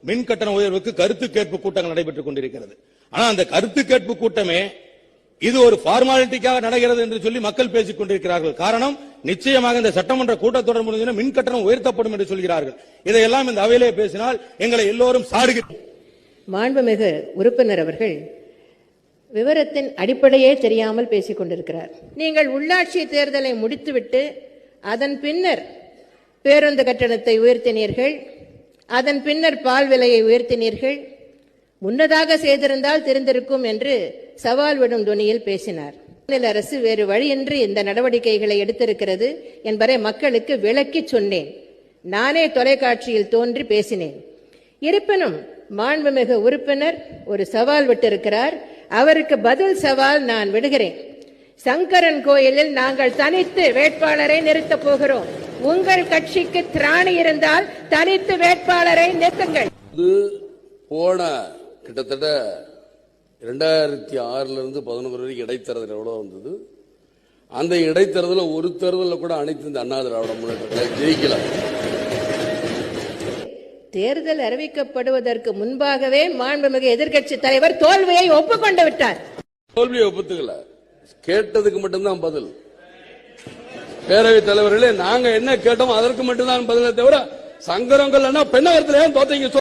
மின் கட்டண உயர்வுக்கு கருத்து கேட்பு கூட்டங்கள் நடைபெற்றுக் கொண்டிருக்கிறது. ஆனா அந்த கருத்து கேட்பு கூட்டமே இது ஒரு ஃபார்மாலிட்டிக்காக நடக்கிறது என்று சொல்லி மக்கள் பேசிக் கொண்டிருக்கிறார்கள். காரணம், நிச்சயமாக இந்த சட்டமன்ற கூட்டத்தொடர் முடிஞ்ச மின் கட்டணம் உயர்த்தப்படும் என்று சொல்கிறார்கள். இதையெல்லாம் இந்த அவையிலே பேசினால் எங்களை எல்லோரும் சாடுகிறார். மாண்புமிகு உறுப்பினர் அவர்கள் விவரத்தின் அடிப்படையே தெரியாமல் பேசிக் கொண்டிருக்கிறார். நீங்கள் உள்ளாட்சி தேர்தலை முடித்துவிட்டு அதன் பின்னர் பேருந்து கட்டணத்தை உயர்த்தினீர்கள், அதன் பின்னர் பால் விலையை உயர்த்தினீர்கள், முன்னதாக செய்திருந்தால் தெரிந்திருக்கும் என்று சவால் விடும் துணியில் பேசினார். மாநில அரசு வேறு வழியின்றி இந்த நடவடிக்கைகளை எடுத்திருக்கிறது என்பதை மக்களுக்கு விளக்கி சொன்னேன். நானே தொலைக்காட்சியில் தோன்றி பேசினேன். இருப்பினும் மாண்புமிகு உறுப்பினர் ஒரு சவால் விட்டிருக்கிறார். அவருக்கு பதில் சவால் நான் விடுகிறேன். சங்கரன் கோயிலில் நாங்கள் தனித்து வேட்பாளரை நிறுத்தப் போகிறோம். உங்கள் கட்சிக்கு திராணி இருந்தால் தனித்து வேட்பாளரை நிறுத்துங்கள். போன கிட்டத்தட்ட 2006 இருந்து 11 வரைக்கும் இடைத்தேர்தல் எவ்வளவு வந்தது. அந்த இடைத்தேர்தல ஒரு தேர்தலில் கூட அனைத்து இந்த அண்ணா திராவிட முன்னேற்ற ஜெயிக்கல. தேர்தல் அறிவிக்கப்படுவதற்கு முன்பாகவே மாண்புமிகு எதிர்க்கட்சி தலைவர் தோல்வியை ஒப்புக்கொண்டு விட்டார். தோல்வியை ஒப்புத்துக்கல, கேட்டதுக்கு மட்டும்தான் பதில். பேரவைத் தலைவர்களே, நாங்க என்ன கேட்டோம் அதற்கு மட்டும்தான் பதிலை தவிர சங்கரங்கள் பெண்ணகரத்தில் ஏன் தோத்தீங்க